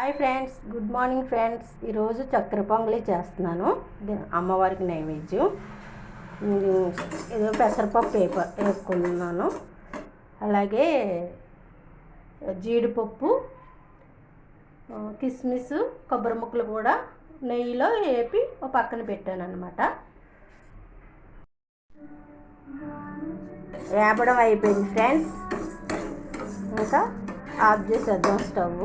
Hi friends, good morning friends. ఈరోజు చక్కెర పొంగలి చేస్తున్నాను. అమ్మవారికి నైవేద్యం. ఏదో పెసరపప్పు వేసుకున్నాను. అలాగే జీడిపప్పు, కిస్మిస్, కొబ్బరి ముక్కలు కూడా నెయ్యిలో వేపి ఒక పక్కన పెట్టాను అన్నమాట. వేపడం అయిపోయింది ఫ్రెండ్స్. ఇంకా ఆఫ్ చేసేద్దాం స్టవ్.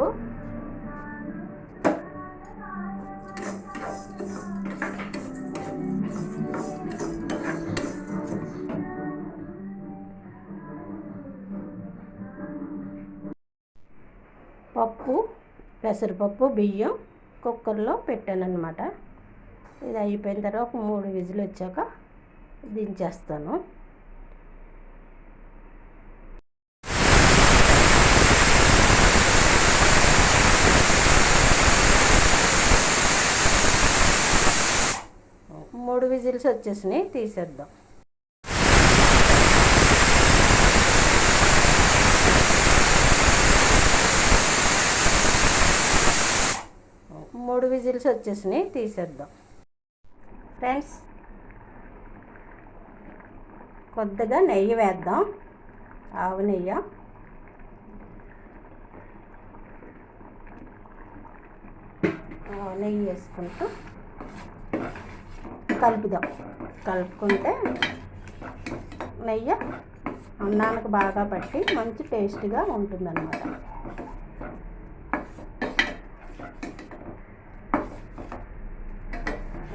పప్పు, పెసరపప్పు, బియ్యం కుక్కర్లో పెట్టానన్నమాట. ఇది అయిపోయిన తర్వాత 3 విజిల్ వచ్చాక దించేస్తాను. మూడు విజిల్స్ వచ్చేసినాయి, తీసేద్దాం. మూడు విజిల్స్ వచ్చేసినాయి, తీసేద్దాం. ఫ్రెండ్స్, కొద్దిగా నెయ్యి వేద్దాం, ఆవు నెయ్యి. నెయ్యి వేసుకుంటూ కలుపుదాం. కలుపుకుంటే నెయ్యి అన్నానికి బాగా పట్టి మంచి టేస్ట్గా ఉంటుందన్నమాట.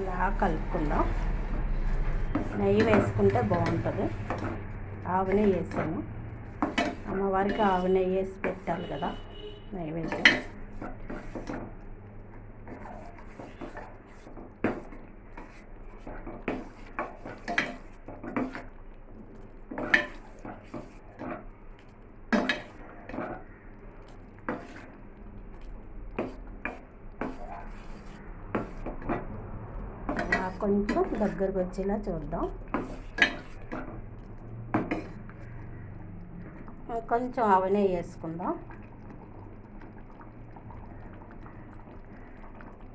ఇలా కలుపుకుందాం. నెయ్యి వేసుకుంటే బాగుంటుంది. ఆవు నెయ్యి వేసాను. అమ్మవారికి ఆవు నెయ్యి వేసి పెట్టాలి కదా నైవేద్యం. కొంచెం దగ్గరకు వచ్చేలా చూద్దాం. కొంచెం అవనే వేసుకుందాం.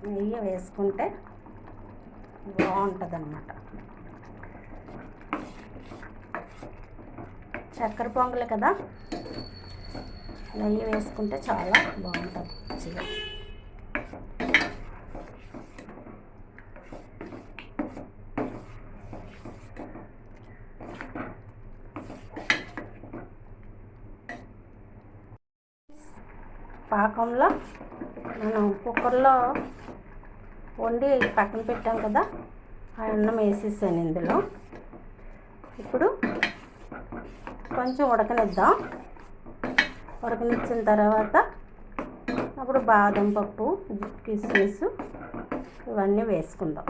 నెయ్యి వేసుకుంటే బాగుంటుంది అన్నమాట. చక్కెర పొంగలి కదా, నెయ్యి వేసుకుంటే చాలా బాగుంటుంది రుచిగా. పాకంలో మనం కుక్కర్లో వండి పక్కన పెట్టాం కదా, ఆ అన్నం వేసేసాను ఇందులో. ఇప్పుడు కొంచెం ఉడకనిద్దాం. ఉడకనిచ్చిన తర్వాత అప్పుడు బాదం పప్పు, కిస్మిస్ ఇవన్నీ వేసుకుందాం.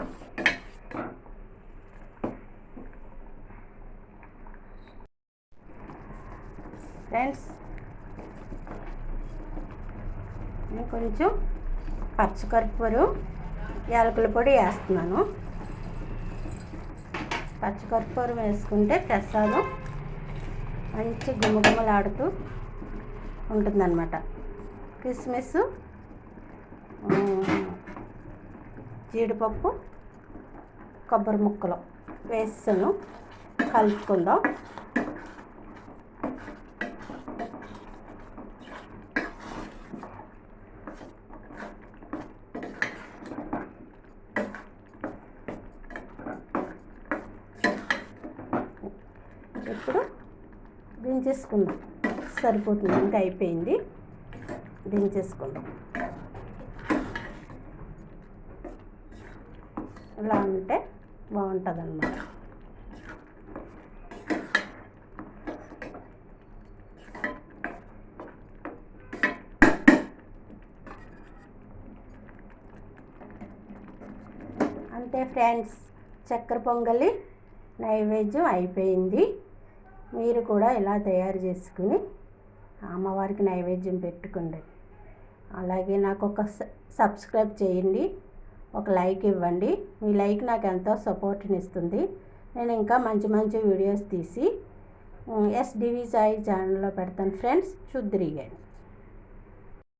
ఫ్రెండ్స్, కొంచెం పచ్చకర్పూరం, యాలకుల పొడి వేస్తున్నాను. పచ్చకర్పూరం వేసుకుంటే ప్రసాదం మంచి గుమగుమలాడుతూ ఉంటుందన్నమాట. కిస్మిస్, జీడిపప్పు, కొబ్బరి ముక్కలు వేసాను. కలుపుకుందాం. ఇప్పుడు దించేసుకుందాం. సరిపోతుంది, ఇంకా అయిపోయింది. దించేసుకుందాం. ఇలా ఉంటే బాగుంటుంది అన్నమాట. అంతే ఫ్రెండ్స్, చక్కెర పొంగలి నైవేద్యం అయిపోయింది. మీరు కూడా ఇలా తయారు చేసుకుని అమ్మవారికి నైవేద్యం పెట్టుకోండి. అలాగే నాకు ఒక సబ్స్క్రైబ్ చేయండి, ఒక లైక్ ఇవ్వండి. మీ లైక్ నాకు ఎంతో సపోర్ట్ని ఇస్తుంది. నేను ఇంకా మంచి మంచి వీడియోస్ తీసి ఎస్డివి సాయి ఛానల్లో పెడతాను ఫ్రెండ్స్. చూద్దురిగాను.